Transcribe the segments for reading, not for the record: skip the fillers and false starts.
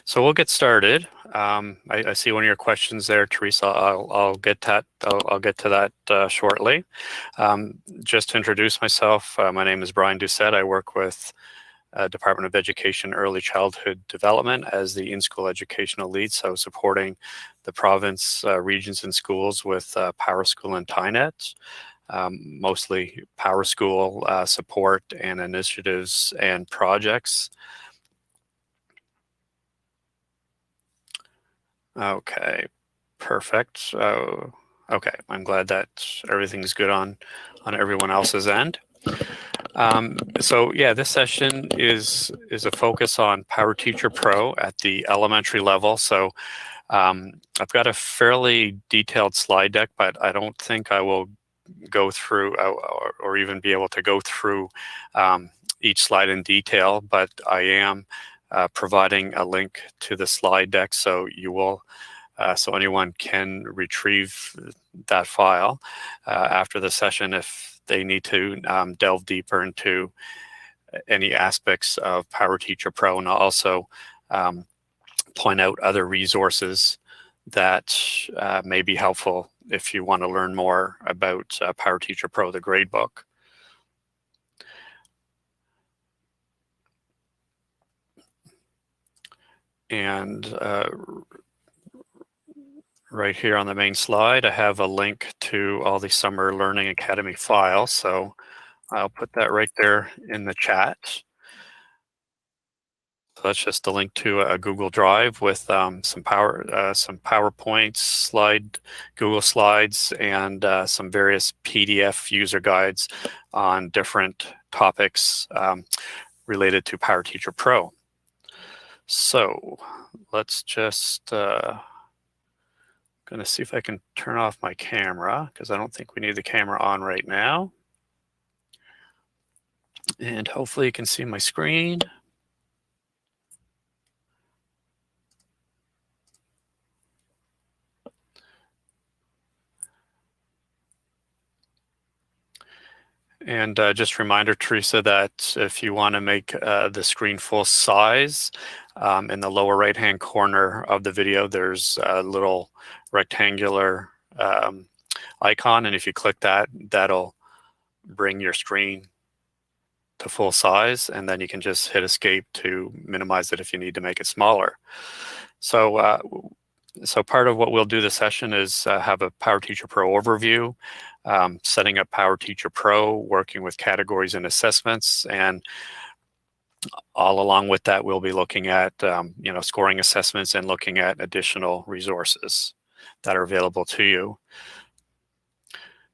So we'll get started. I see one of your questions there, Teresa. I'll get that. I'll get to that shortly. Just to introduce myself, my name is Brian Doucette. I work with Department of Education Early Childhood Development as the in-school educational lead, so supporting the province, regions, and schools with PowerSchool and TyNet. Mostly PowerSchool support and initiatives and projects. Okay, perfect. Okay, I'm glad that everything's good on everyone else's end. So yeah, this session is a focus on PowerTeacher Pro at the elementary level. So I've got a fairly detailed slide deck, but I don't think I will go through or even be able to go through each slide in detail, but I am providing a link to the slide deck, so you will so anyone can retrieve that file after the session if they need to delve deeper into any aspects of PowerTeacher Pro, and I'll also point out other resources that may be helpful if you want to learn more about PowerTeacher Pro, the gradebook. And right here on the main slide, I have a link to all the Summer Learning Academy files. So I'll put that right there in the chat. So that's just a link to a Google Drive with some PowerPoint Google Slides, and some various PDF user guides on different topics related to PowerTeacher Pro. So let's just going to see if I can turn off my camera, because I don't think we need the camera on right now. And hopefully you can see my screen. And just a reminder, Teresa, that if you want to make the screen full size, in the lower right-hand corner of the video, there's a little rectangular icon. And if you click that, that'll bring your screen to full size. And then you can just hit escape to minimize it if you need to make it smaller. So so part of what we'll do this session is have a PowerTeacher Pro overview, setting up PowerTeacher Pro, working with categories and assessments, and all along with that, we'll be looking at scoring assessments and looking at additional resources that are available to you.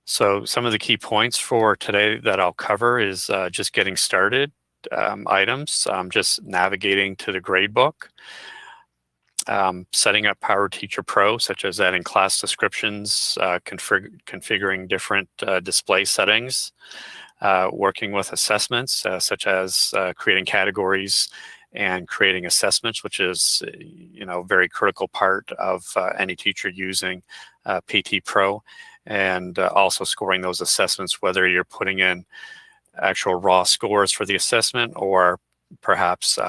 So some of the key points for today that I'll cover is just getting started items, just navigating to the gradebook. Setting up PowerTeacher Pro, such as adding class descriptions, configuring different display settings, working with assessments, such as creating categories and creating assessments, which is a very critical part of any teacher using PT Pro, and also scoring those assessments, whether you're putting in actual raw scores for the assessment or perhaps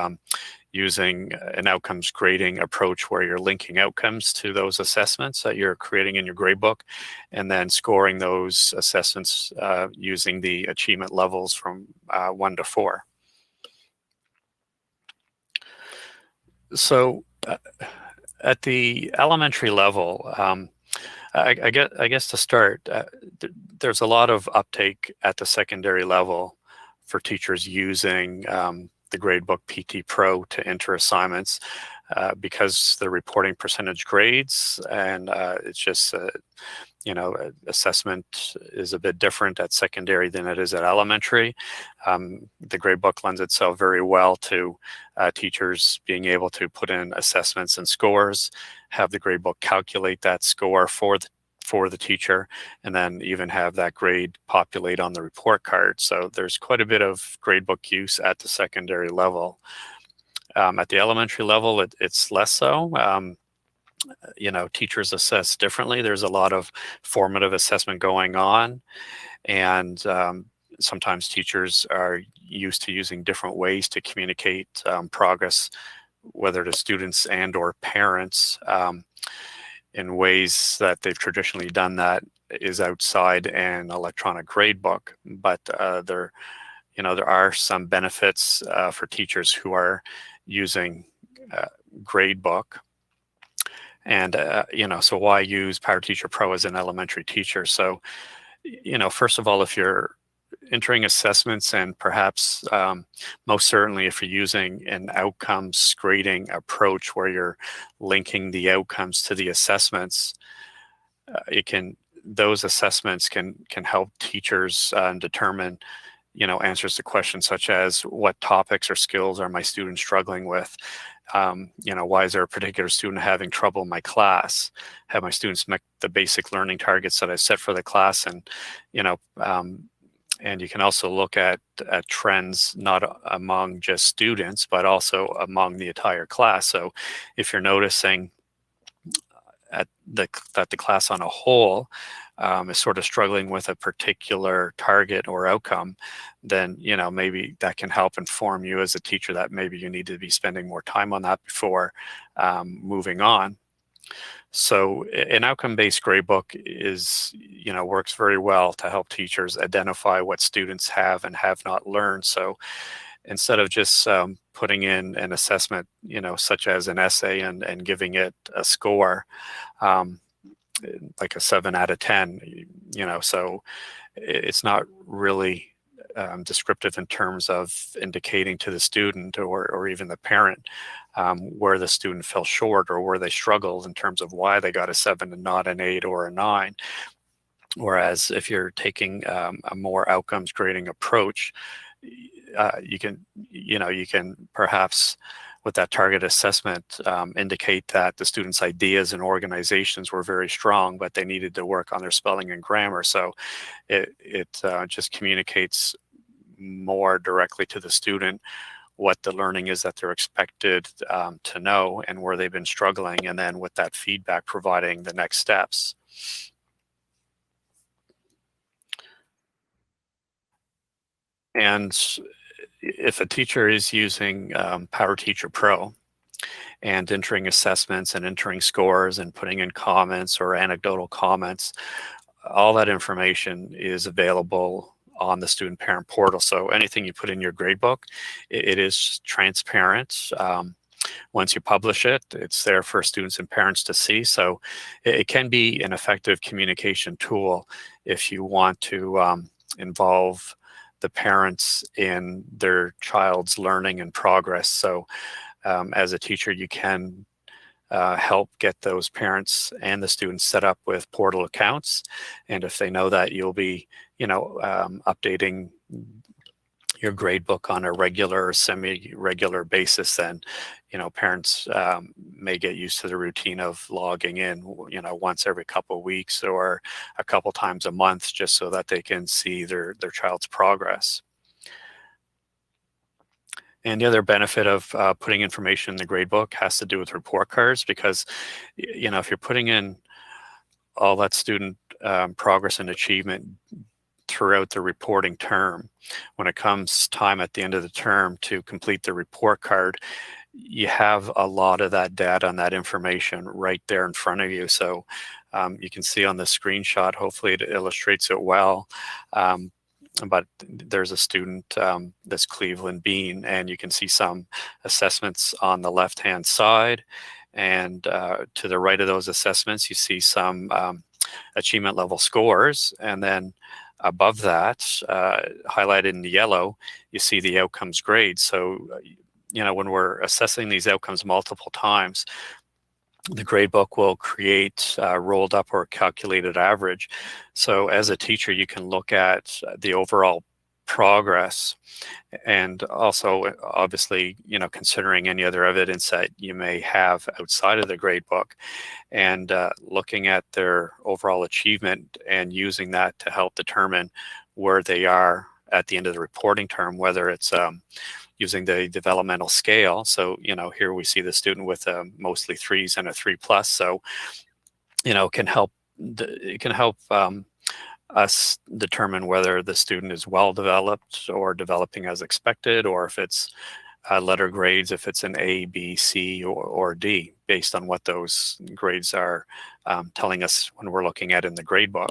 using an outcomes grading approach where you're linking outcomes to those assessments that you're creating in your gradebook, and then scoring those assessments using the achievement levels from 1 to 4. So at the elementary level, I guess to start, there's a lot of uptake at the secondary level for teachers using the Gradebook PT Pro to enter assignments because they're reporting percentage grades, and it's just assessment is a bit different at secondary than it is at elementary. The Gradebook lends itself very well to teachers being able to put in assessments and scores, have the Gradebook calculate that score for the teacher, and then even have that grade populate on the report card. So there's quite a bit of gradebook use at the secondary level. At the elementary level, it's less so. Teachers assess differently. There's a lot of formative assessment going on, and sometimes teachers are used to using different ways to communicate progress whether to students and or parents in ways that they've traditionally done that is outside an electronic gradebook. But there are some benefits for teachers who are using gradebook. And, so why use PowerTeacher Pro as an elementary teacher? So, first of all, if you're entering assessments and perhaps most certainly if you're using an outcomes grading approach where you're linking the outcomes to the assessments, those assessments can help teachers determine answers to questions such as what topics or skills are my students struggling with? Why is there a particular student having trouble in my class? Have my students met the basic learning targets that I set for the class? And, and you can also look at trends not among just students, but also among the entire class. So if you're noticing that the class on a whole is sort of struggling with a particular target or outcome, then maybe that can help inform you as a teacher that maybe you need to be spending more time on that before moving on. So an outcome-based gradebook works very well to help teachers identify what students have and have not learned. So instead of just putting in an assessment, such as an essay and giving it a score, like a 7 out of 10, so it's not really descriptive in terms of indicating to the student or even the parent where the student fell short or where they struggled in terms of why they got a 7 and not an 8 or a 9. Whereas if you're taking a more outcomes grading approach, you can perhaps with that target assessment indicate that the students' ideas and organizations were very strong, but they needed to work on their spelling and grammar. So it just communicates more directly to the student what the learning is that they're expected to know and where they've been struggling, and then with that feedback providing the next steps. And if a teacher is using PowerTeacher Pro and entering assessments and entering scores and putting in comments or anecdotal comments, all that information is available on the student parent portal. So anything you put in your gradebook, it is transparent. Once you publish it, it's there for students and parents to see. So it can be an effective communication tool if you want to involve the parents in their child's learning and progress. So as a teacher, you can help get those parents and the students set up with portal accounts. And if they know that you'll be, updating your gradebook on a regular or semi-regular basis, then, parents may get used to the routine of logging in, once every couple of weeks or a couple times a month, just so that they can see their child's progress. And the other benefit of putting information in the gradebook has to do with report cards, because, if you're putting in all that student progress and achievement throughout the reporting term, when it comes time at the end of the term to complete the report card, you have a lot of that data and that information right there in front of you. So you can see on the screenshot, hopefully it illustrates it well. But there's a student, that's Cleveland Bean, and you can see some assessments on the left-hand side. And to the right of those assessments, you see some achievement level scores. And then above that, highlighted in the yellow, you see the outcomes grade. So, when we're assessing these outcomes multiple times, the gradebook will create rolled up or calculated average. So as a teacher, you can look at the overall progress, and also obviously, considering any other evidence that you may have outside of the gradebook, and looking at their overall achievement and using that to help determine where they are at the end of the reporting term, whether it's using the developmental scale. So, here we see the student with mostly 3s and a 3+. So, it can help us determine whether the student is well developed or developing as expected, or if it's letter grades if it's an A, B, C, or D, based on what those grades are telling us when we're looking at in the gradebook.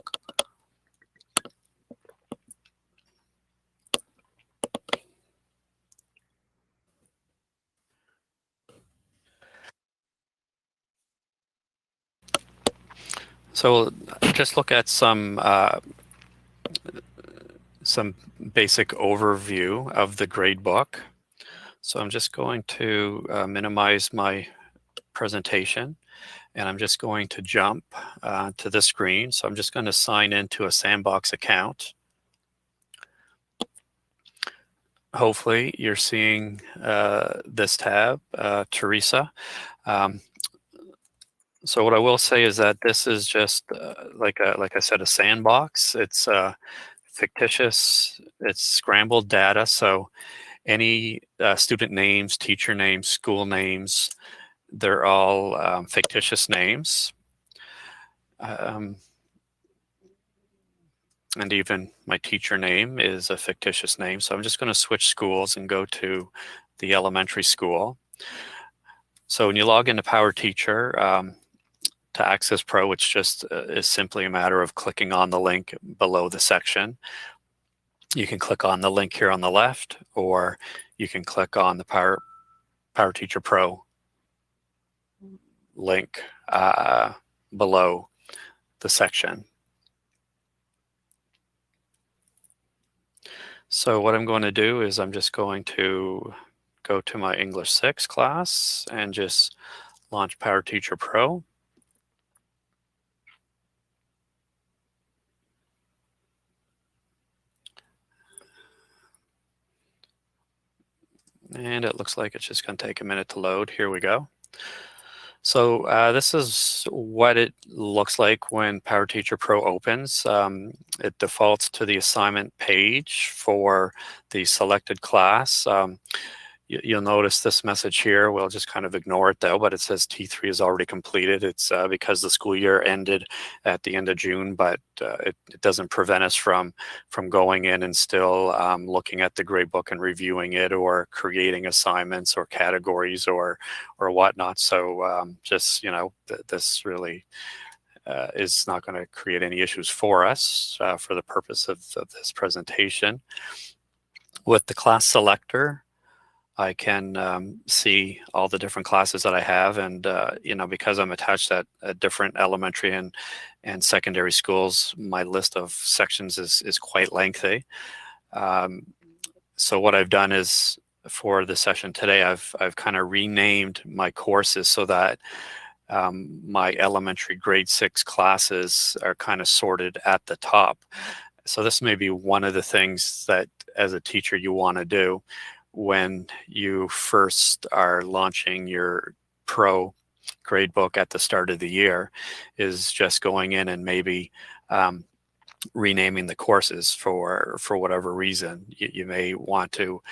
So just look at some basic overview of the gradebook. So I'm just going to minimize my presentation, and I'm just going to jump to the screen. So I'm just going to sign into a Sandbox account. Hopefully you're seeing this tab, Teresa. So what I will say is that this is just like I said, a sandbox. It's fictitious. It's scrambled data. So any student names, teacher names, school names, they're all fictitious names. And even my teacher name is a fictitious name. So I'm just going to switch schools and go to the elementary school. So when you log into PowerTeacher, to access Pro, which just is simply a matter of clicking on the link below the section. You can click on the link here on the left, or you can click on the PowerTeacher Pro link below the section. So what I'm going to do is I'm just going to go to my English 6 class and just launch PowerTeacher Pro. And it looks like it's just going to take a minute to load. Here we go. So this is what it looks like when PowerTeacher Pro opens. It defaults to the assignment page for the selected class. You'll notice this message here. We'll just kind of ignore it though, but it says T3 is already completed. It's because the school year ended at the end of June, but it doesn't prevent us from going in and still looking at the gradebook and reviewing it, or creating assignments or categories or whatnot. So just, this really is not going to create any issues for us for the purpose of this presentation. With the class selector, I can see all the different classes that I have, and because I'm attached at different elementary and secondary schools, my list of sections is quite lengthy. So what I've done is, for the session today, I've kind of renamed my courses so that my elementary grade 6 classes are kind of sorted at the top. So this may be one of the things that as a teacher you want to do when you first are launching your Pro gradebook at the start of the year, is just going in and maybe renaming the courses for whatever reason. You may want to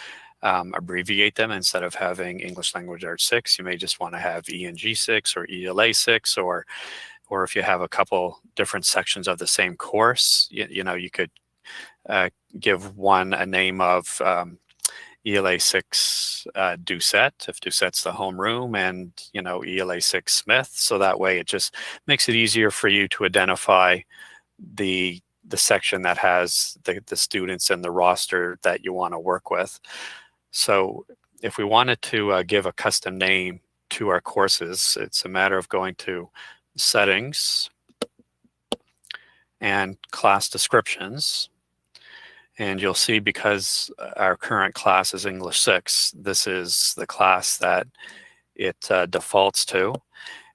abbreviate them. Instead of having English Language Arts 6, you may just want to have ENG 6 or ELA 6, or if you have a couple different sections of the same course, you could give one a name of ELA 6 Doucette, if Doucette's the homeroom, and ELA 6 Smith. So that way it just makes it easier for you to identify the section that has the students and the roster that you want to work with. So if we wanted to give a custom name to our courses, it's a matter of going to Settings and Class Descriptions. And you'll see, because our current class is English 6, this is the class that it defaults to.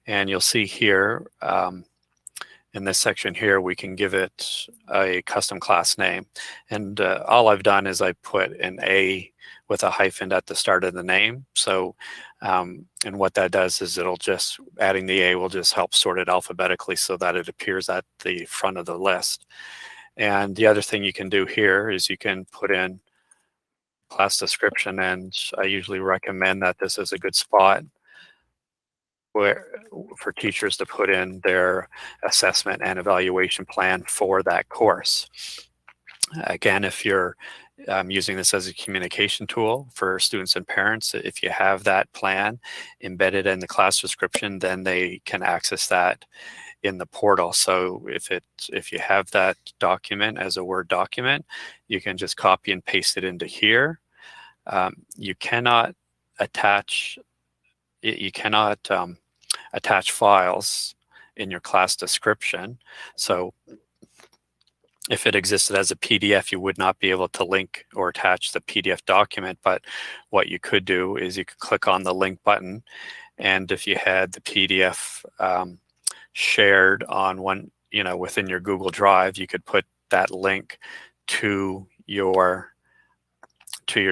And you'll see here in this section here, we can give it a custom class name. And all I've done is I put an A with a hyphen at the start of the name. So, and what that does is adding the A will just help sort it alphabetically so that it appears at the front of the list. And the other thing you can do here is you can put in class description, and I usually recommend that this is a good spot for teachers to put in their assessment and evaluation plan for that course. Again, if you're using this as a communication tool for students and parents. If you have that plan embedded in the class description, then they can access that in the portal. So if you have that document as a Word document, you can just copy and paste it into here. You cannot attach attach files in your class description. So if it existed as a PDF, you would not be able to link or attach the PDF document. But what you could do is you could click on the link button, and if you had the PDF shared on one, within your Google Drive, you could put that link to your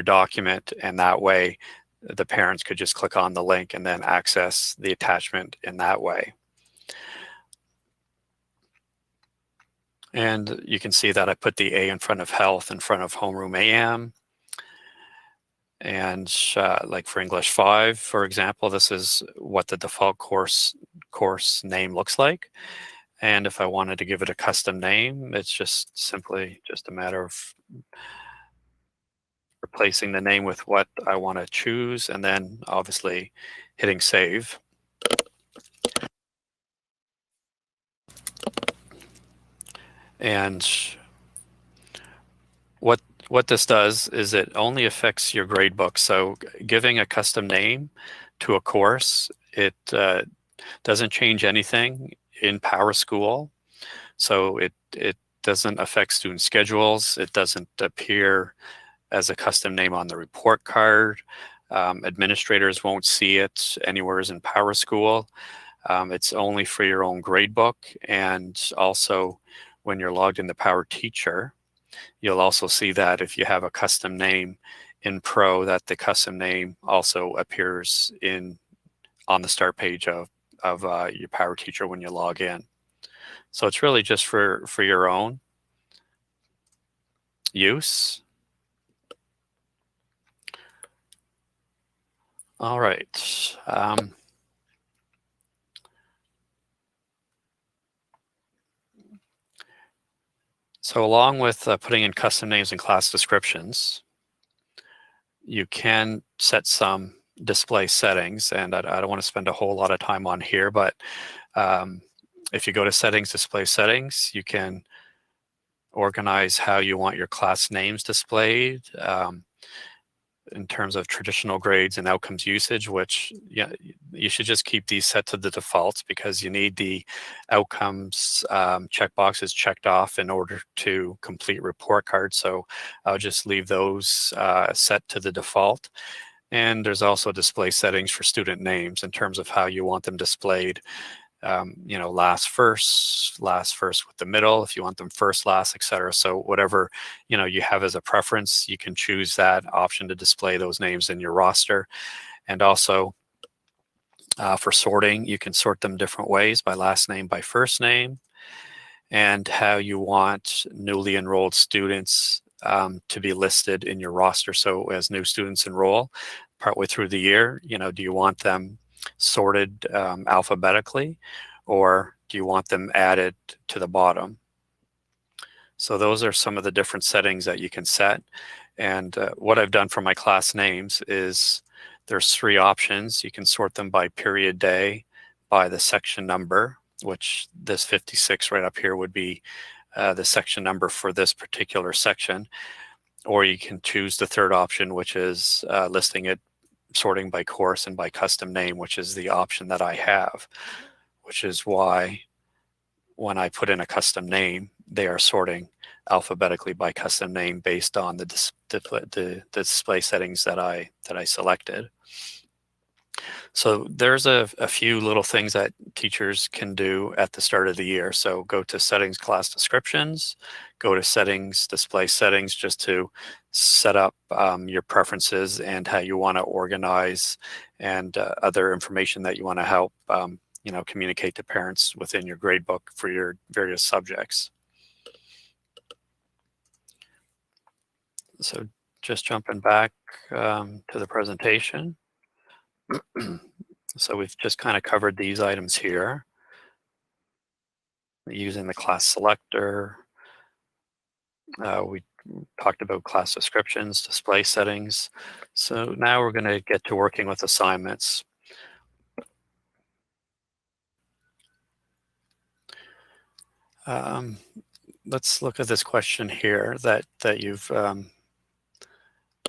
document, and that way the parents could just click on the link and then access the attachment in that way. And you can see that I put the A in front of health in front of homeroom AM. And like for English 5, for example, this is what the default course name looks like. And if I wanted to give it a custom name, it's just simply just a matter of replacing the name with what I want to choose, and then obviously hitting save. And what this does is it only affects your gradebook. So giving a custom name to a course, it doesn't change anything in PowerSchool. So it doesn't affect student schedules. It doesn't appear as a custom name on the report card. Administrators won't see it anywhere in PowerSchool. It's only for your own gradebook. And also when you're logged into PowerTeacher, you'll also see that if you have a custom name in Pro, that the custom name also appears on the start page of your PowerTeacher when you log in. So it's really just for your own use. All right. So along with putting in custom names and class descriptions, you can set some display settings, and I don't want to spend a whole lot of time on here, but if you go to settings, display settings, you can organize how you want your class names displayed in terms of traditional grades and outcomes usage, which you should just keep these set to the defaults because you need the outcomes checkboxes checked off in order to complete report cards. So I'll just leave those set to the default. And there's also display settings for student names in terms of how you want them displayed. Last first with the middle, if you want them first, last, etc. So whatever, you have as a preference, you can choose that option to display those names in your roster. And also for sorting, you can sort them different ways, by last name, by first name, and how you want newly enrolled students to be listed in your roster. So as new students enroll partway through the year, do you want them sorted alphabetically, or do you want them added to the bottom? So those are some of the different settings that you can set. And what I've done for my class names is there's 3 options. You can sort them by period day, by the section number, which this 56 right up here would be the section number for this particular section. Or you can choose the 3rd option, which is listing it sorting by course and by custom name, which is the option that I have, which is why when I put in a custom name, they are sorting alphabetically by custom name based on the display settings that I selected. So there's a few little things that teachers can do at the start of the year. So go to settings, class descriptions, go to settings, display settings, just to set up your preferences and how you want to organize and other information that you want to help communicate to parents within your gradebook for your various subjects. So just jumping back to the presentation. So we've just kind of covered these items here using the class selector. We talked about class descriptions, display settings. So now we're going to get to working with assignments. Let's look at this question here that you've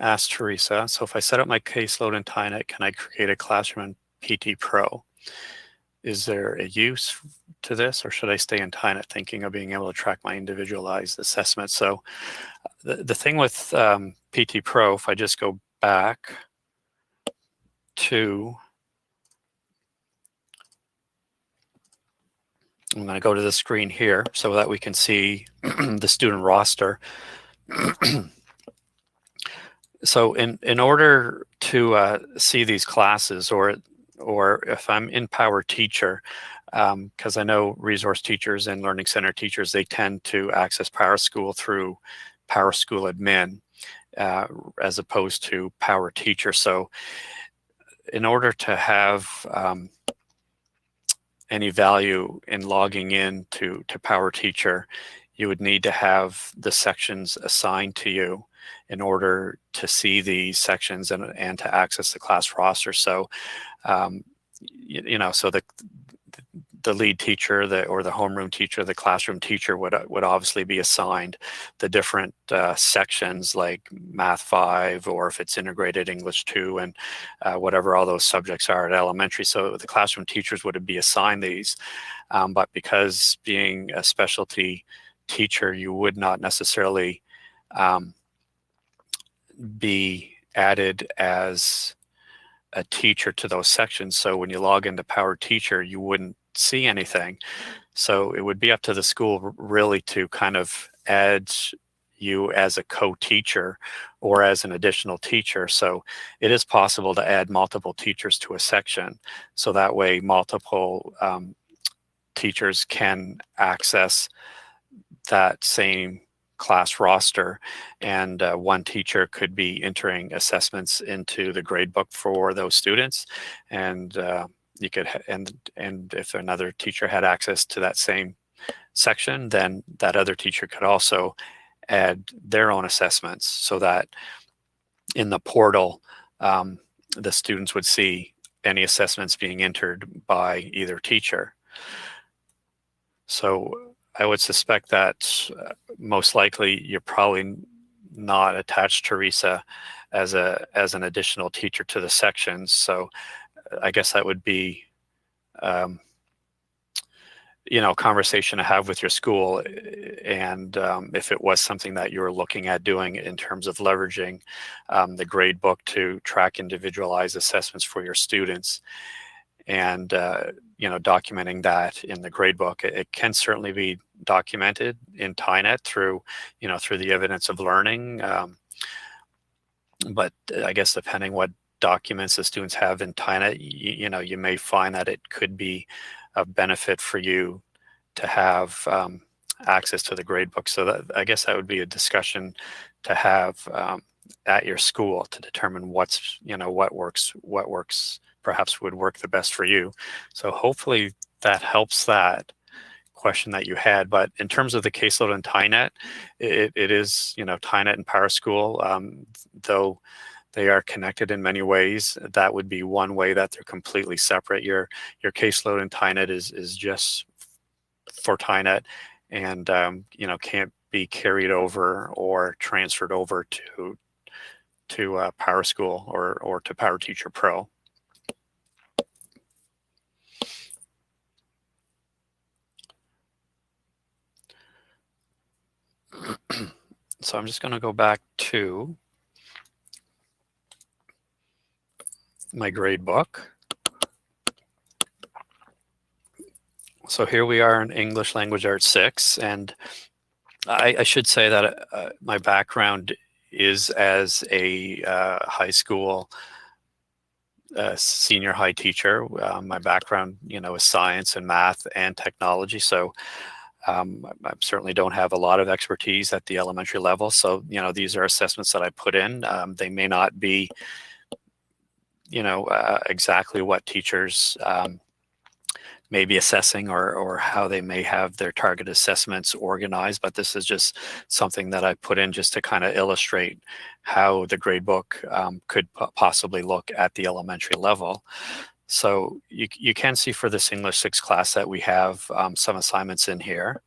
asked Teresa. So if I set up my caseload in TyNet, can I create a classroom in PT Pro? Is there a use to this, or should I stay in TyNet thinking of being able to track my individualized assessment? So the thing with PT Pro, if I just go back to, I'm going to go to the screen here so that we can see the student roster. So in order to see these classes, or if I'm in PowerTeacher, because I know resource teachers and learning center teachers, they tend to access PowerSchool through PowerSchool admin as opposed to PowerTeacher. So in order to have any value in logging in to PowerTeacher, you would need to have the sections assigned to you in order to see the sections and to access the class roster. So, you know, so the lead teacher, or the homeroom teacher, the classroom teacher would obviously be assigned the different sections like Math 5, or if it's integrated English 2, and whatever all those subjects are at elementary. So the classroom teachers would be assigned these, but because being a specialty teacher, you would not necessarily be added as a teacher to those sections. So when you log into PowerTeacher, you wouldn't see anything. So it would be up to the school really to kind of add you as a co-teacher or as an additional teacher. So it is possible to add multiple teachers to a section. So that way multiple teachers can access that same class roster, and one teacher could be entering assessments into the gradebook for those students, and you could and if another teacher had access to that same section, then that other teacher could also add their own assessments, so that in the portal the students would see any assessments being entered by either teacher. So I would suspect that most likely you're probably not attached, Teresa, as an additional teacher to the sections. So I guess that would be, you know, a conversation to have with your school, and if it was something that you were looking at doing in terms of leveraging the gradebook to track individualized assessments for your students, and you know, documenting that in the gradebook. It can certainly be documented in TyNet through, you know, through the evidence of learning. But I guess depending what documents the students have in TyNet, you know, you may find that it could be of benefit for you to have access to the gradebook. So that, I guess that would be a discussion to have at your school to determine what's, you know, what works perhaps would work the best for you. So hopefully that helps that question that you had. But in terms of the caseload in TyNet, it is, you know, TyNet and PowerSchool, though they are connected in many ways, that would be one way that they're completely separate. Your caseload in TyNet is just for TyNet, and you know, can't be carried over or transferred over to PowerSchool or to PowerTeacher Pro. So I'm just going to go back to my gradebook. So here we are in English Language Arts 6, and I should say that my background is as a high school senior high teacher. My background, you know, is science and math and technology. So I certainly don't have a lot of expertise at the elementary level. So, you know, these are assessments that I put in. They may not be, you know, exactly what teachers may be assessing, or how they may have their target assessments organized, but this is just something that I put in just to kind of illustrate how the gradebook could possibly look at the elementary level. So you can see for this English 6 class that we have some assignments in here.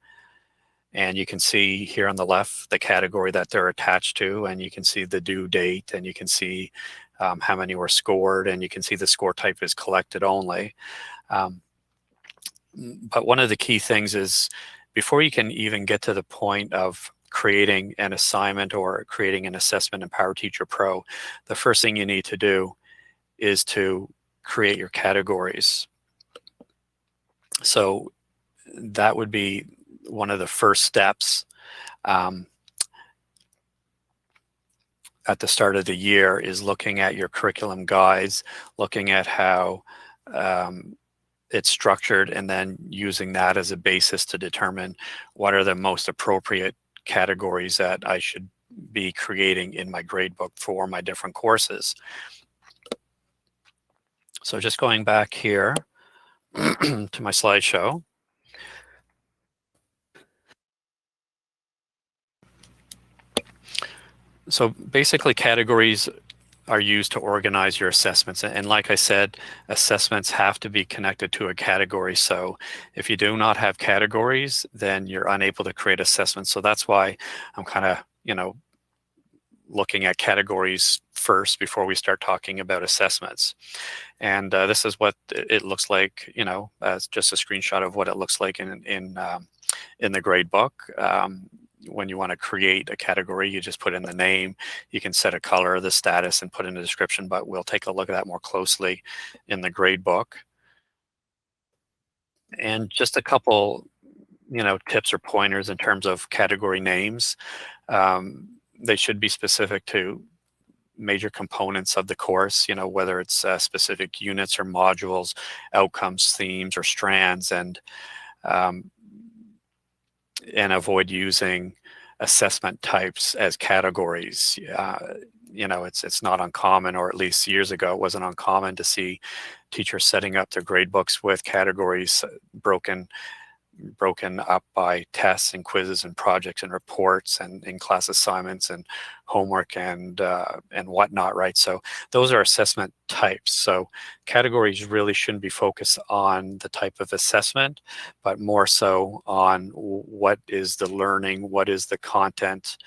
And you can see here on the left the category that they're attached to, and you can see the due date, and you can see how many were scored, and you can see the score type is collected only. But one of the key things is, before you can even get to the point of creating an assignment or creating an assessment in PowerTeacher Pro, the first thing you need to do is to create your categories. So that would be one of the first steps at the start of the year, is looking at your curriculum guides, looking at how it's structured, and then using that as a basis to determine what are the most appropriate categories that I should be creating in my gradebook for my different courses. So just going back here to my slideshow. So basically, categories are used to organize your assessments. And like I said, assessments have to be connected to a category. So if you do not have categories, then you're unable to create assessments. So that's why I'm kind of, looking at categories first before we start talking about assessments. And this is what it looks like, as just a screenshot of what it looks like in the gradebook. When you want to create a category, you just put in the name. You can set a color, the status, and put in a description, but we'll take a look at that more closely in the gradebook. And just a couple, tips or pointers in terms of category names. They should be specific to major components of the course, whether it's specific units or modules, outcomes, themes, or strands, and avoid using assessment types as categories. It's not uncommon, or at least years ago it wasn't uncommon, to see teachers setting up their gradebooks with categories broken up by tests and quizzes and projects and reports and in-class assignments and homework and whatnot, right? So those are assessment types. So categories really shouldn't be focused on the type of assessment, but more so on what is the learning, what is the content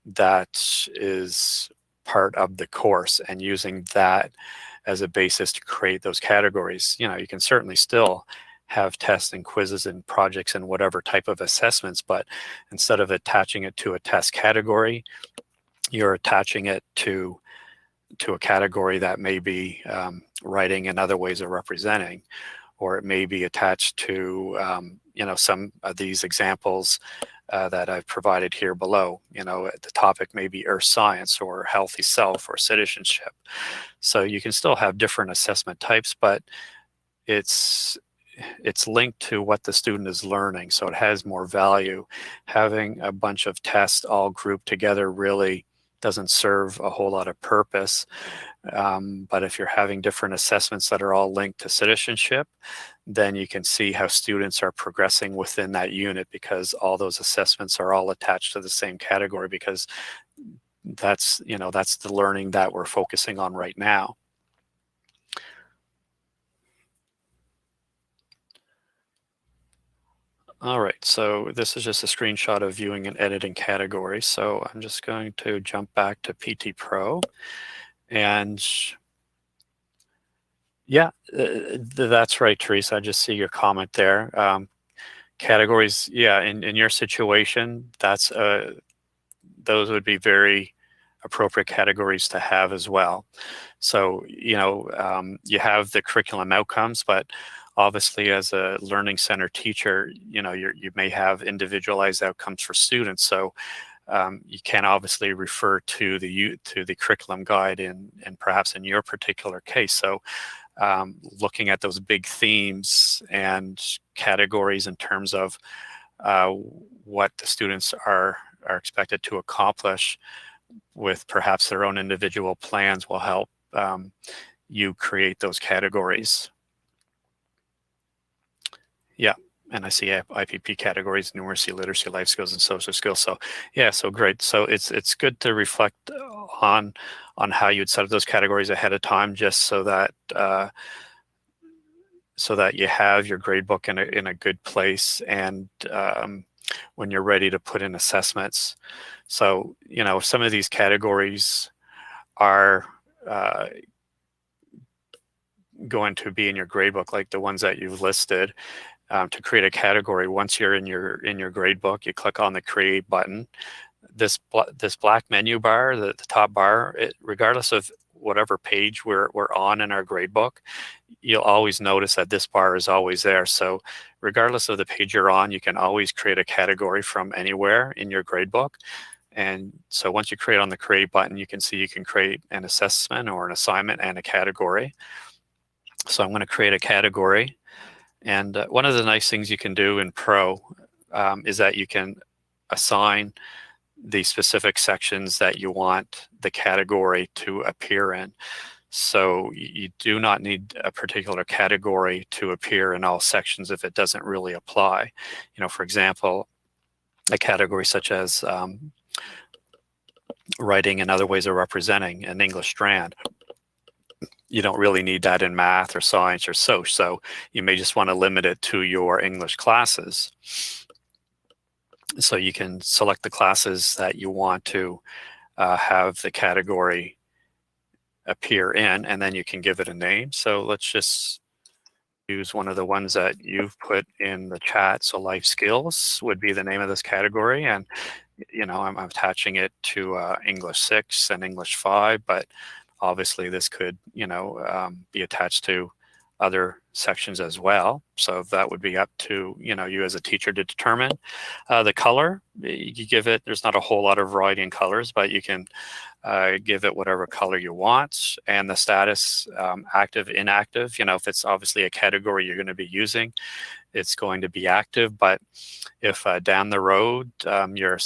that is part of the course, and using that as a basis to create those categories. You can certainly still have tests and quizzes and projects and whatever type of assessments, but instead of attaching it to a test category, you're attaching it to a category that may be writing and other ways of representing, or it may be attached to some of these examples that I've provided here below. The topic may be earth science or healthy self or citizenship. So you can still have different assessment types, but it's linked to what the student is learning, so it has more value. Having a bunch of tests all grouped together really doesn't serve a whole lot of purpose. But if you're having different assessments that are all linked to citizenship, then you can see how students are progressing within that unit, because all those assessments are all attached to the same category, because that's the learning that we're focusing on right now. All right, so this is just a screenshot of viewing and editing categories. So I'm just going to jump back to PT Pro, and yeah, that's right, Teresa. I just see your comment there. Categories, yeah, in your situation, those would be very appropriate categories to have as well. So, you have the curriculum outcomes, but obviously as a learning center teacher, you may have individualized outcomes for students. So you can obviously refer to the curriculum guide and perhaps in your particular case. So looking at those big themes and categories in terms of what the students are expected to accomplish with perhaps their own individual plans will help you create those categories. Yeah, and I see IPP categories: numeracy, literacy, life skills, and social skills. So yeah, so great. So it's good to reflect on how you'd set up those categories ahead of time, just so that you have your gradebook in a good place, and when you're ready to put in assessments. So if some of these categories are going to be in your gradebook, like the ones that you've listed, to create a category, once you're in your gradebook, you click on the create button. This black menu bar, the top bar, regardless of whatever page we're on in our gradebook, you'll always notice that this bar is always there. So regardless of the page you're on, you can always create a category from anywhere in your gradebook. And so once you create on the create button, you can see you can create an assessment or an assignment and a category. So I'm going to create a category. And one of the nice things you can do in Pro is that you can assign the specific sections that you want the category to appear in. So you do not need a particular category to appear in all sections if it doesn't really apply. For example, a category such as writing and other ways of representing an English strand. You don't really need that in math or science or social, so you may just want to limit it to your English classes. So you can select the classes that you want to have the category appear in, and then you can give it a name. So let's just use one of the ones that you've put in the chat. So life skills would be the name of this category, and I'm attaching it to English 6 and English 5, but obviously this could be attached to other sections as well. So that would be up to you as a teacher to determine. The color, you give it, there's not a whole lot of variety in colors, but you can give it whatever color you want. And the status, active, inactive, if it's obviously a category you're going to be using, it's going to be active. But if down the road your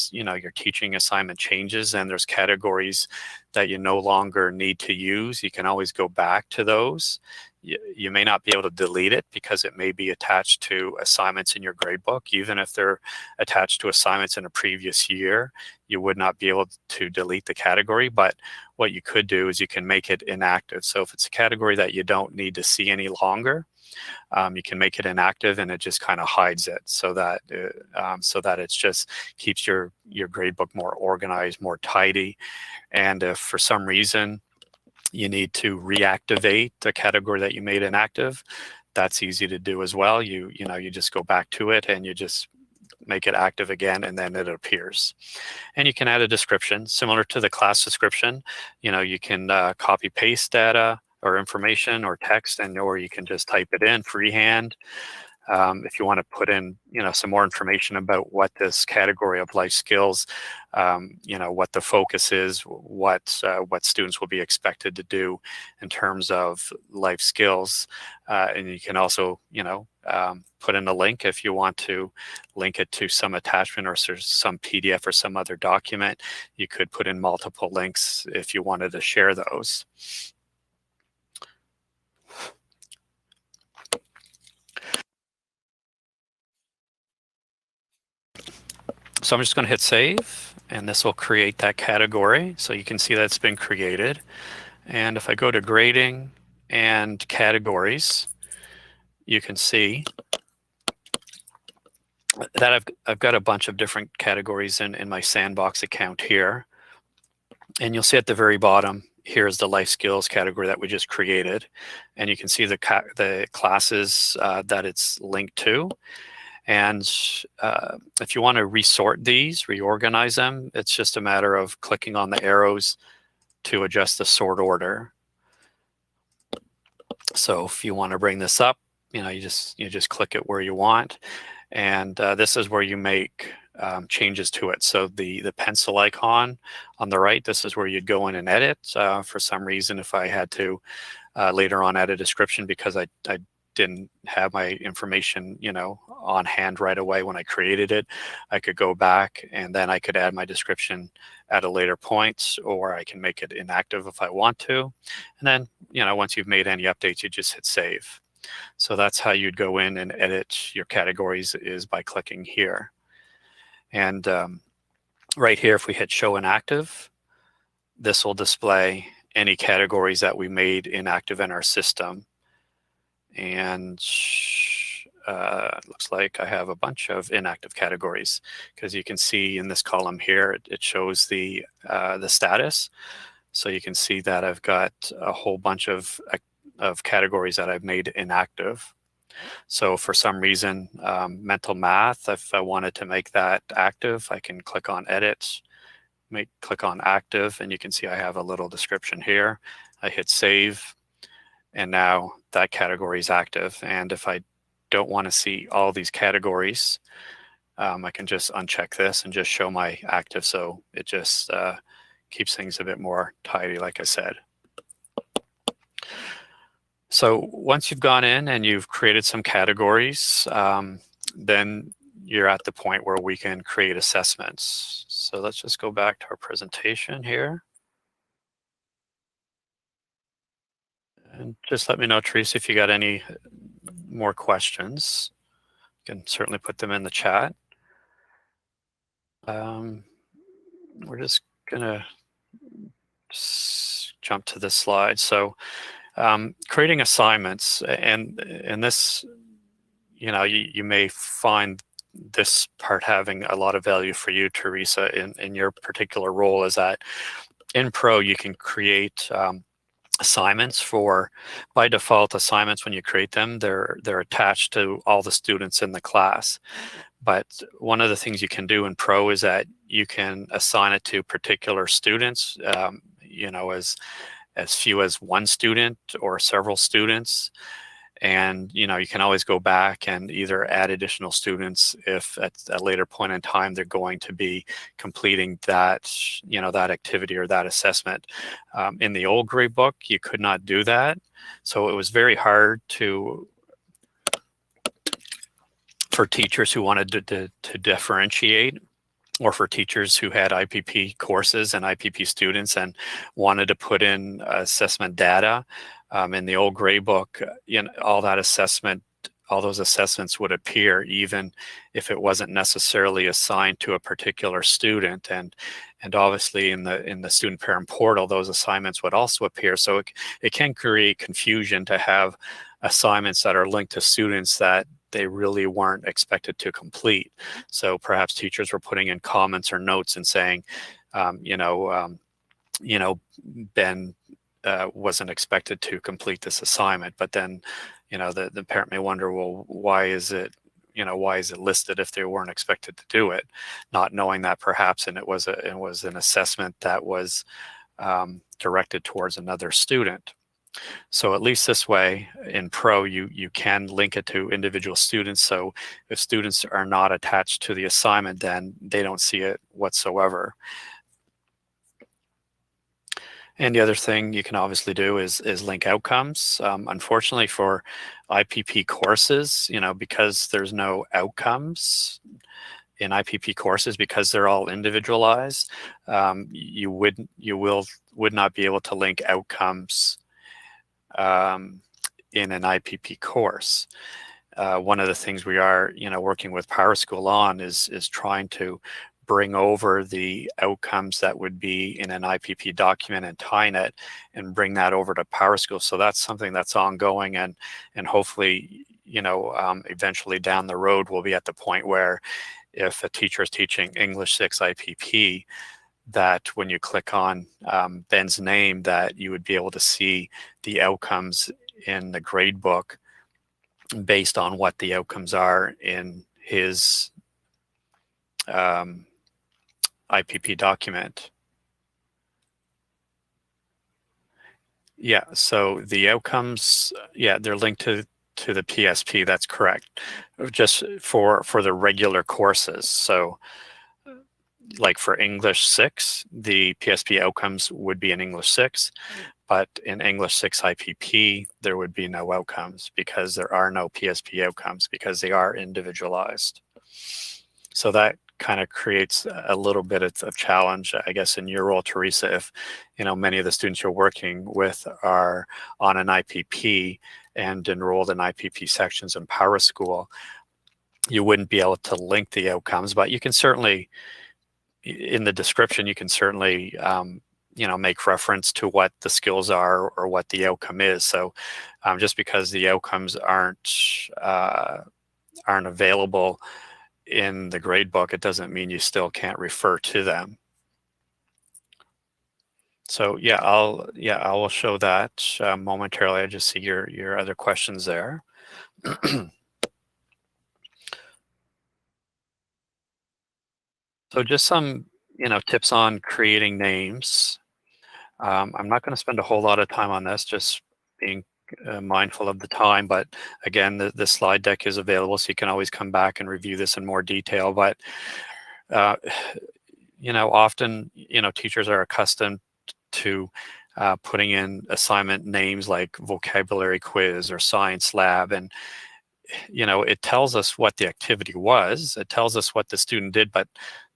teaching assignment changes and there's categories that you no longer need to use, you can always go back to those. You may not be able to delete it because it may be attached to assignments in your gradebook. Even if they're attached to assignments in a previous year, you would not be able to delete the category. But what you could do is you can make it inactive. So if it's a category that you don't need to see any longer, you can make it inactive, and it just kind of hides it, so that it just keeps your gradebook more organized, more tidy. And if for some reason you need to reactivate the category that you made inactive, that's easy to do as well. You just go back to it and you just make it active again, and then it appears. And you can add a description similar to the class description. You can copy paste data or information or text, or you can just type it in freehand. If you want to put in some more information about what this category of life skills, what the focus is, what students will be expected to do in terms of life skills, and you can also put in a link if you want to link it to some attachment or some PDF or some other document. You could put in multiple links if you wanted to share those. So I'm just going to hit save, and this will create that category. So you can see that it's been created. And if I go to grading and categories, you can see that I've got a bunch of different categories in my Sandbox account here. And you'll see at the very bottom, here's the life skills category that we just created. And you can see the classes that it's linked to. And if you want to resort these, reorganize them, it's just a matter of clicking on the arrows to adjust the sort order. So if you want to bring this up, you just click it where you want. And this is where you make changes to it. So the pencil icon on the right, this is where you'd go in and edit. For some reason, if I had to later on add a description because I didn't have my information on hand right away when I created it, I could go back and then I could add my description at a later point, or I can make it inactive if I want to. And then once you've made any updates, you just hit save. So that's how you'd go in and edit your categories, is by clicking here. And right here, if we hit show inactive, this will display any categories that we made inactive in our system. And it looks like I have a bunch of inactive categories, because you can see in this column here, it shows the status. So you can see that I've got a whole bunch of categories that I've made inactive. So for some reason, mental math, if I wanted to make that active, I can click on edit, click on active, and you can see I have a little description here. I hit save, and now that category is active. And if I don't want to see all these categories, I can just uncheck this and just show my active. So it just keeps things a bit more tidy, like I said. So once you've gone in and you've created some categories, then you're at the point where we can create assessments. So let's just go back to our presentation here. And just let me know, Teresa, if you got any more questions. You can certainly put them in the chat. We're just gonna jump to this slide. So creating assignments, and this, you may find this part having a lot of value for you, Teresa, in your particular role, is that in Pro you can create assignments by default. Assignments, when you create them, they're attached to all the students in the class. But one of the things you can do in Pro is that you can assign it to particular students, as few as one student or several students. And you can always go back and either add additional students if at a later point in time they're going to be completing that that activity or that assessment. In the old gradebook, you could not do that, so it was very hard for teachers who wanted to differentiate, or for teachers who had IPP courses and IPP students and wanted to put in assessment data. In the old gradebook, all those assessments would appear even if it wasn't necessarily assigned to a particular student. And obviously in the student parent portal, those assignments would also appear. So it can create confusion to have assignments that are linked to students that they really weren't expected to complete. So perhaps teachers were putting in comments or notes and saying, Ben wasn't expected to complete this assignment. But then, the parent may wonder, well, why is it listed if they weren't expected to do it? Not knowing that perhaps, and it was an assessment that was directed towards another student. So at least this way in Pro, you can link it to individual students. So if students are not attached to the assignment, then they don't see it whatsoever. And the other thing you can obviously do is link outcomes. Unfortunately for IPP courses, because there's no outcomes in IPP courses, because they're all individualized, you would not be able to link outcomes in an IPP course. One of the things we are, working with PowerSchool on is trying to bring over the outcomes that would be in an IPP document and tying it and bring that over to PowerSchool. So that's something that's ongoing, and hopefully, eventually down the road, we'll be at the point where if a teacher is teaching English 6 IPP, that when you click on Ben's name, that you would be able to see the outcomes in the gradebook based on what the outcomes are in his IPP document. Yeah, so the outcomes, they're linked to the PSP, that's correct, just for the regular courses. So like for English 6, the PSP outcomes would be in English 6, but in English 6 IPP, there would be no outcomes because there are no PSP outcomes, because they are individualized. So that kind of creates a little bit of challenge, I guess, in your role, Teresa, if, many of the students you're working with are on an IPP and enrolled in IPP sections in PowerSchool. You wouldn't be able to link the outcomes, but you can certainly, in the description, you can certainly make reference to what the skills are or what the outcome is. So just because the outcomes aren't available in the gradebook, it doesn't mean you still can't refer to them. So yeah, I will show that momentarily. I just see your other questions there. So just some tips on creating names. I'm not going to spend a whole lot of time on this, just being mindful of the time. But again, the slide deck is available, so you can always come back and review this in more detail. But often teachers are accustomed to putting in assignment names like vocabulary quiz or science lab, and it tells us what the activity was, it tells us what the student did, but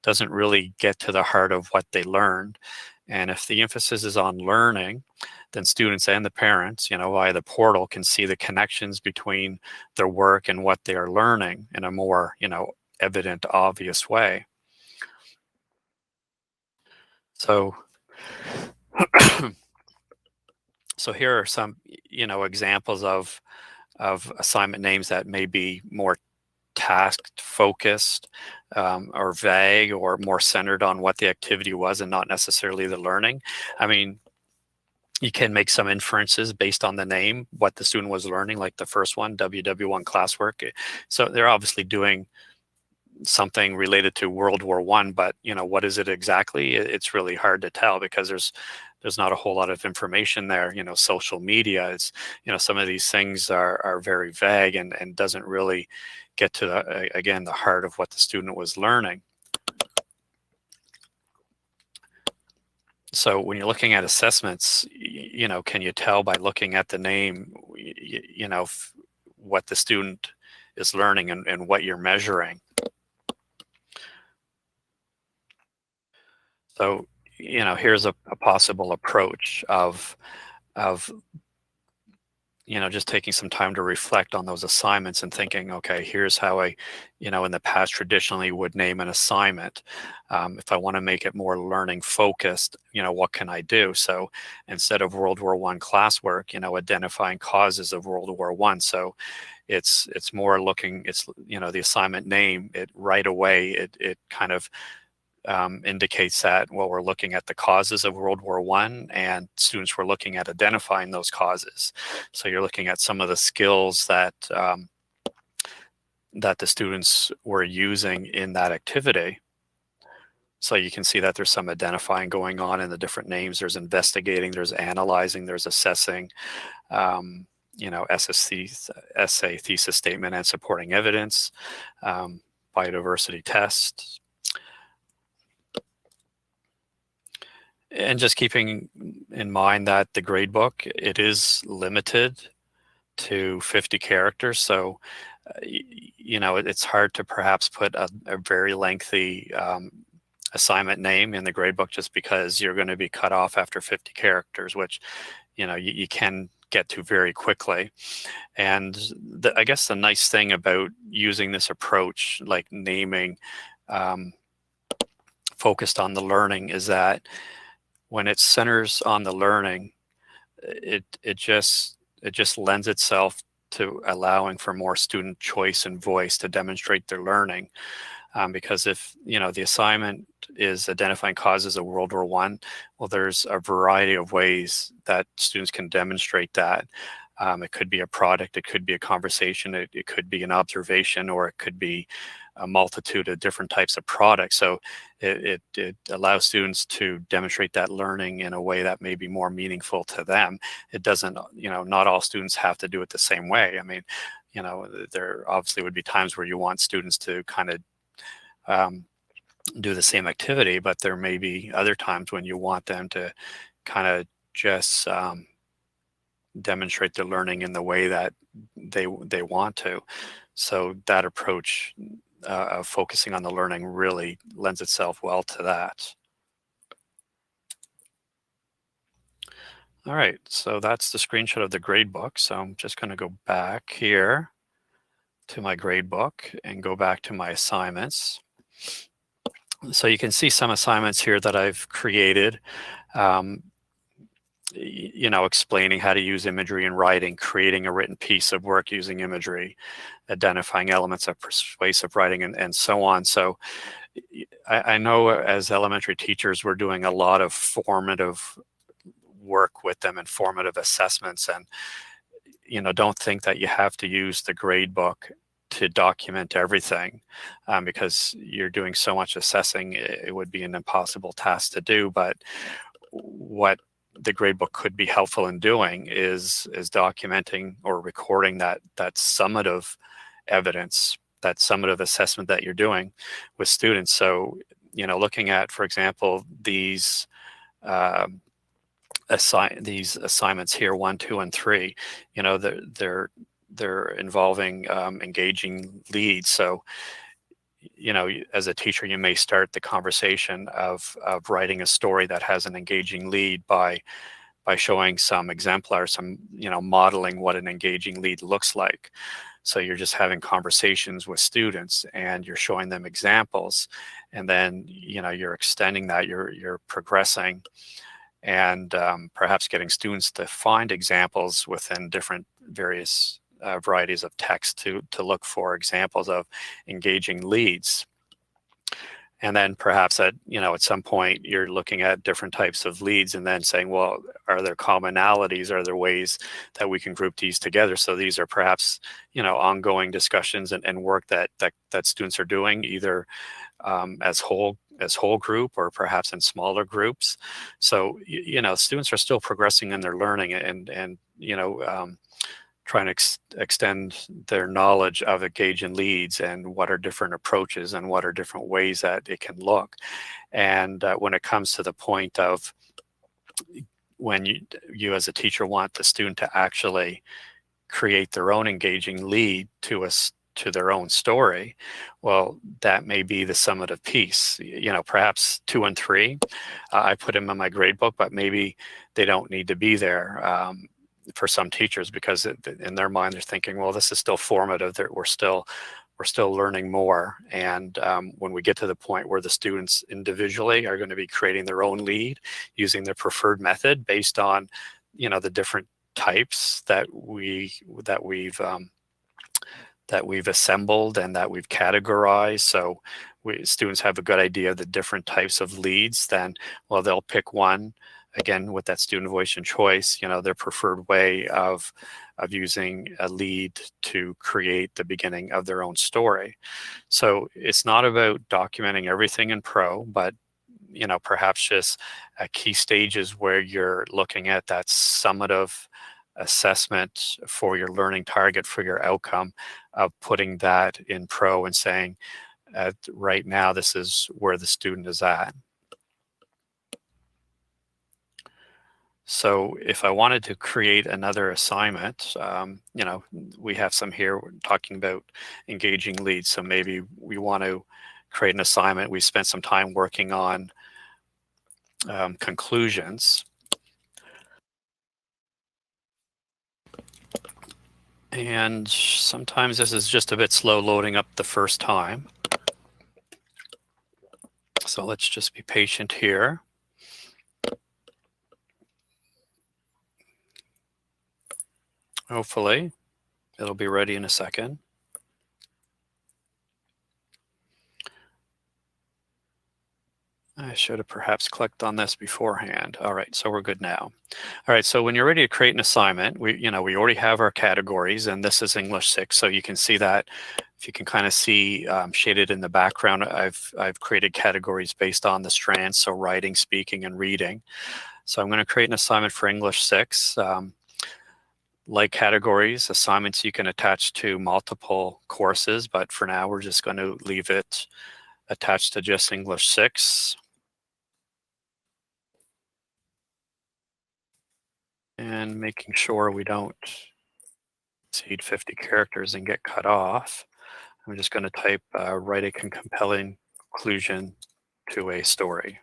doesn't really get to the heart of what they learned. And if the emphasis is on learning, then students and the parents, via the portal, can see the connections between their work and what they are learning in a more, evident, obvious way. So, so here are some, examples of assignment names that may be more task focused or vague or more centered on what the activity was and not necessarily the learning. I mean, you can make some inferences based on the name, what the student was learning, like the first one, WW1 classwork. So they're obviously doing something related to World War I, but what is it exactly? It's really hard to tell because there's not a whole lot of information there. Social media is, some of these things are very vague and doesn't really get to again, the heart of what the student was learning. So when you're looking at assessments, can you tell by looking at the name, what the student is learning and what you're measuring? So, here's a possible approach of just taking some time to reflect on those assignments and thinking, okay, here's how I, in the past traditionally would name an assignment. If I want to make it more learning focused, what can I do? So instead of World War I classwork, identifying causes of World War I. So it's more looking, it's, the assignment name, it right away, it kind of indicates that, well, we're looking at the causes of World War I, and students were looking at identifying those causes. So you're looking at some of the skills that that the students were using in that activity. So you can see that there's some identifying going on in the different names. There's investigating, there's analyzing, there's assessing, SSC, essay, thesis statement, and supporting evidence, biodiversity test. And just keeping in mind that the gradebook, it is limited to 50 characters. So, it's hard to perhaps put a very lengthy assignment name in the gradebook just because you're going to be cut off after 50 characters, which, you can get to very quickly. And I guess the nice thing about using this approach, like naming focused on the learning, is that when it centers on the learning, it just lends itself to allowing for more student choice and voice to demonstrate their learning. Because if the assignment is identifying causes of World War I, well, there's a variety of ways that students can demonstrate that. It could be a product, it could be a conversation, it could be an observation, or it could be a multitude of different types of products. So it allows students to demonstrate that learning in a way that may be more meaningful to them. It doesn't, not all students have to do it the same way. I mean, there obviously would be times where you want students to kind of do the same activity, but there may be other times when you want them to kind of just demonstrate their learning in the way that they want to. So that approach of focusing on the learning really lends itself well to that. All right, so that's the screenshot of the gradebook. So I'm just going to go back here to my gradebook and go back to my assignments. So you can see some assignments here that I've created, explaining how to use imagery in writing, creating a written piece of work using imagery, identifying elements of persuasive writing, and so on. So I know as elementary teachers, we're doing a lot of formative work with them and formative assessments, and don't think that you have to use the grade book to document everything, because you're doing so much assessing. It would be an impossible task to do. But what the gradebook could be helpful in doing is documenting or recording that summative evidence, that summative assessment that you're doing with students. So looking at, for example, these assignments here, 1, 2, and 3, they're involving engaging leads. So as a teacher, you may start the conversation of writing a story that has an engaging lead by showing some exemplars, some modeling what an engaging lead looks like. So you're just having conversations with students and you're showing them examples, and then you're extending that, you're progressing, and perhaps getting students to find examples within different various varieties of text to look for examples of engaging leads. And then perhaps at some point you're looking at different types of leads and then saying, well, are there commonalities? Are there ways that we can group these together? So these are perhaps ongoing discussions and work that students are doing, either as whole group or perhaps in smaller groups. So students are still progressing in their learning and trying to extend their knowledge of engaging leads and what are different approaches and what are different ways that it can look. And when it comes to the point of when you as a teacher want the student to actually create their own engaging lead to their own story, well, that may be the summative piece. Perhaps 2 and 3, I put them in my grade book, but maybe they don't need to be there for some teachers, because in their mind they're thinking, well, this is still formative. We're still learning more. And when we get to the point where the students individually are going to be creating their own lead using their preferred method based on the different types that we've assembled and that we've categorized. So students have a good idea of the different types of leads, then, well, they'll pick one, again, with that student voice and choice, their preferred way of using a lead to create the beginning of their own story. So it's not about documenting everything in Pro, but perhaps just key stages where you're looking at that summative assessment for your learning target, for your outcome, of putting that in Pro and saying, right now, this is where the student is at. So if I wanted to create another assignment, we have some here talking about engaging leads. So maybe we want to create an assignment. We spent some time working on conclusions. And sometimes this is just a bit slow loading up the first time. So let's just be patient here. Hopefully, it'll be ready in a second. I should have perhaps clicked on this beforehand. All right, so we're good now. All right, so when you're ready to create an assignment, we already have our categories, and this is English 6, so you can see that. If you can kind of see shaded in the background, I've created categories based on the strands, so writing, speaking, and reading. So I'm going to create an assignment for English 6. Like categories, assignments you can attach to multiple courses, but for now we're just going to leave it attached to just English 6. And making sure we don't exceed 50 characters and get cut off. I'm just going to type write a compelling conclusion to a story.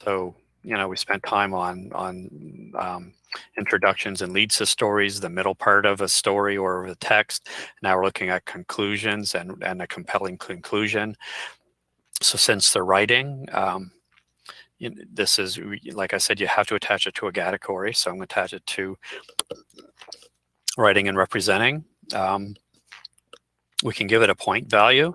So, we spent time on introductions and leads to stories, the middle part of a story or a text. Now we're looking at conclusions and a compelling conclusion. So since the writing, this is, like I said, you have to attach it to a category. So I'm going to attach it to writing and representing. We can give it a point value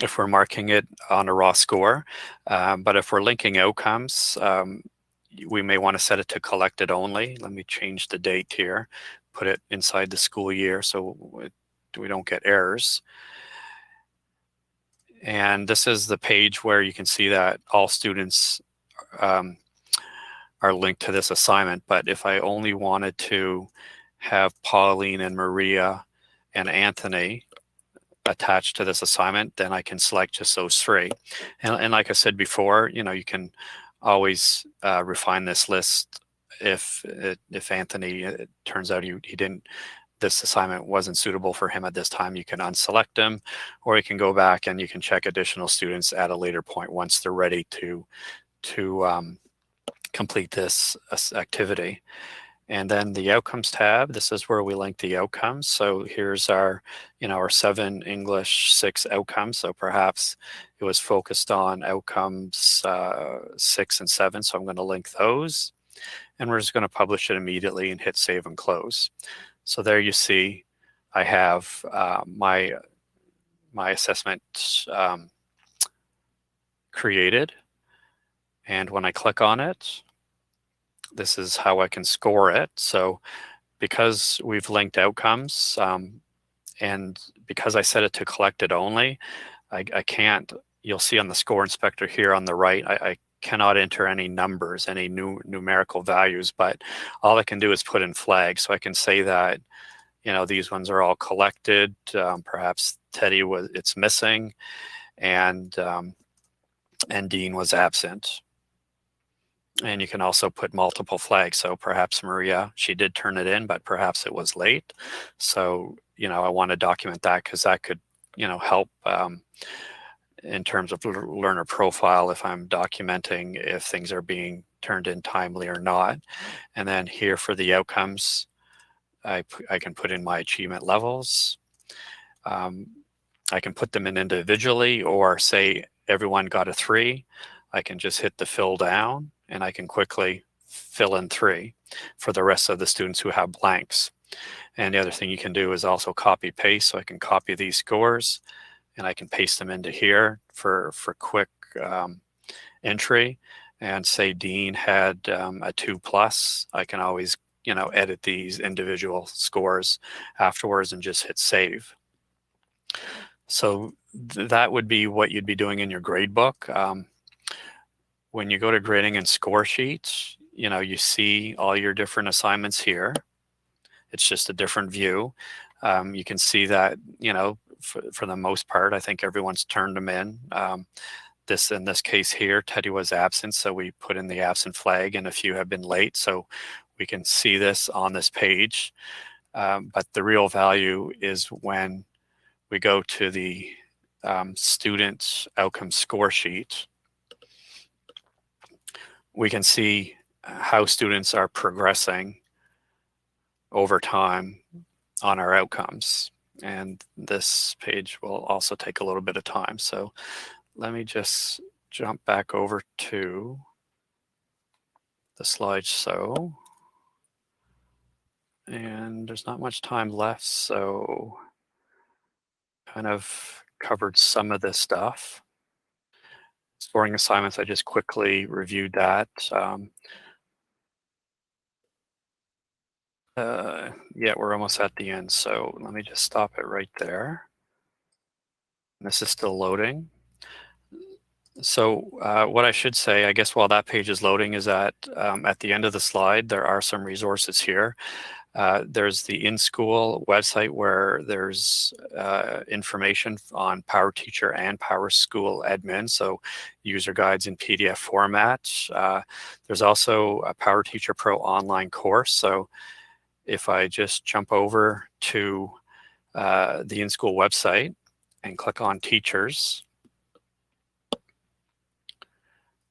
if we're marking it on a raw score. But if we're linking outcomes, we may want to set it to collected only. Let me change the date here, put it inside the school year so we don't get errors. And this is the page where you can see that all students are linked to this assignment. But if I only wanted to have Pauline and Maria and Anthony attached to this assignment, then I can select just those three. And like I said before, you can always refine this list if Anthony, it turns out he didn't, this assignment wasn't suitable for him at this time, you can unselect him, or you can go back and you can check additional students at a later point once they're ready to complete this activity. And then the outcomes tab, this is where we link the outcomes. So here's our, our 7 English 6 outcomes. So perhaps it was focused on outcomes 6 and 7. So I'm going to link those, and we're just going to publish it immediately and hit save and close. So there you see, I have my assessment created. And when I click on it, this is how I can score it. So because we've linked outcomes and because I set it to collected only, I can't, you'll see on the score inspector here on the right, I cannot enter any numbers, any numerical values, but all I can do is put in flags. So I can say that, these ones are all collected. Perhaps Teddy it's missing, and Dean was absent. And you can also put multiple flags. So perhaps Maria, she did turn it in, but perhaps it was late. So, I want to document that because that could, help in terms of learner profile if I'm documenting if things are being turned in timely or not. And then here for the outcomes, I can put in my achievement levels. I can put them in individually, or say everyone got a 3. I can just hit the fill down and I can quickly fill in 3 for the rest of the students who have blanks. And the other thing you can do is also copy paste. So I can copy these scores and I can paste them into here for quick entry. And say Dean had a 2+, I can always, edit these individual scores afterwards and just hit save. So that would be what you'd be doing in your gradebook. When you go to grading and score sheets, you see all your different assignments here. It's just a different view. You can see that, for the most part, I think everyone's turned them in. In this case here, Teddy was absent, so we put in the absent flag, and a few have been late. So we can see this on this page. But the real value is when we go to the student outcome score sheet. We can see how students are progressing over time on our outcomes. And this page will also take a little bit of time. So let me just jump back over to the slideshow. And there's not much time left, so kind of covered some of this stuff. Scoring assignments, I just quickly reviewed that. Yeah, we're almost at the end, so let me just stop it right there. And this is still loading. So what I should say, I guess while that page is loading, is that at the end of the slide, there are some resources here. There's the in-school website where there's information on PowerTeacher and PowerSchool admin, so user guides in PDF format. There's also a PowerTeacher Pro online course. So if I just jump over to the in-school website and click on Teachers,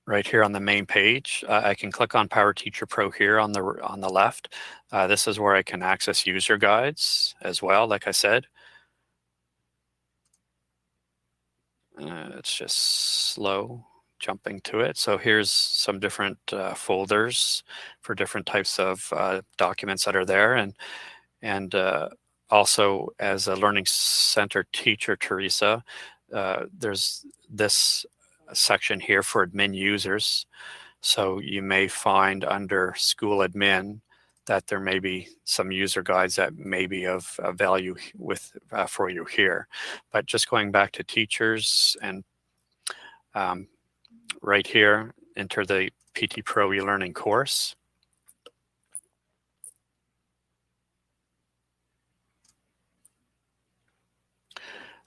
right here on the main page, I can click on PowerTeacher Pro here on the left. This is where I can access user guides as well, like I said. It's just slow jumping to it. So here's some different folders for different types of documents that are there. And also, as a Learning Center teacher, Teresa, there's this section here for admin users. So you may find under school admin that there may be some user guides that may be of value for you here. But just going back to teachers and right here, enter the PT Pro e-learning course.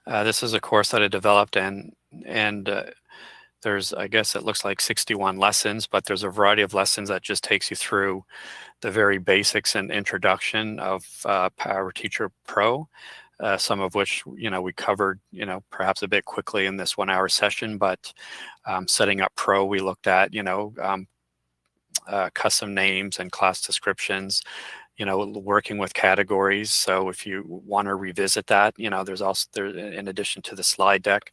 This is a course that I developed, and there's, I guess it looks like 61 lessons, but there's a variety of lessons that just takes you through the very basics and introduction of PowerTeacher Pro, some of which, we covered, perhaps a bit quickly in this 1-hour session, but setting up Pro, we looked at, custom names and class descriptions, working with categories. So if you want to revisit that, there's also, in addition to the slide deck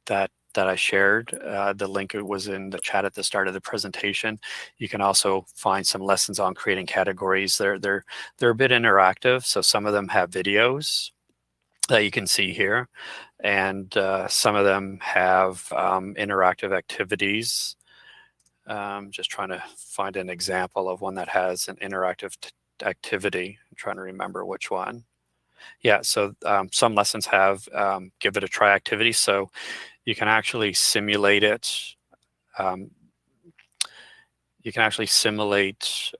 that I shared, the link was in the chat at the start of the presentation. You can also find some lessons on creating categories. They're a bit interactive, so some of them have videos that you can see here, and some of them have interactive activities. Just trying to find an example of one that has an interactive activity. I'm trying to remember which one. Yeah, so some lessons have give it a try activity, so you can actually simulate it. You can actually simulate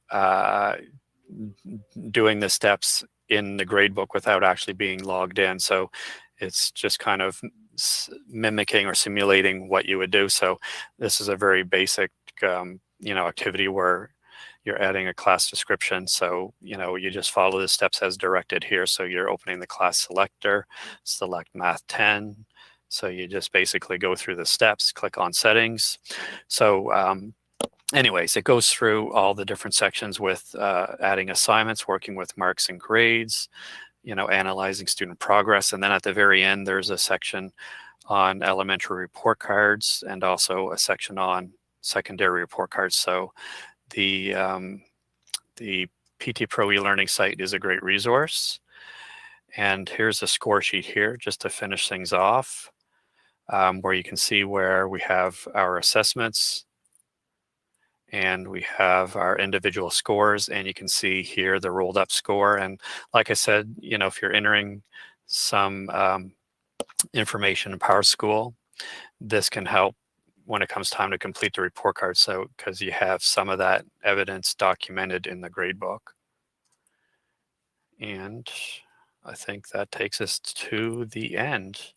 doing the steps in the gradebook without actually being logged in. So it's just kind of mimicking or simulating what you would do. So this is a very basic, activity where you're adding a class description. So, you just follow the steps as directed here. So you're opening the class selector, select Math 10. So you just basically go through the steps, click on settings. So anyways, it goes through all the different sections with adding assignments, working with marks and grades, analyzing student progress. And then at the very end, there's a section on elementary report cards and also a section on secondary report cards. So the PT Pro e-learning site is a great resource. And here's a score sheet here just to finish things off, where you can see where we have our assessments and we have our individual scores, and you can see here the rolled up score. And like I said, if you're entering some information in PowerSchool, this can help when it comes time to complete the report card. So because you have some of that evidence documented in the gradebook. And I think that takes us to the end.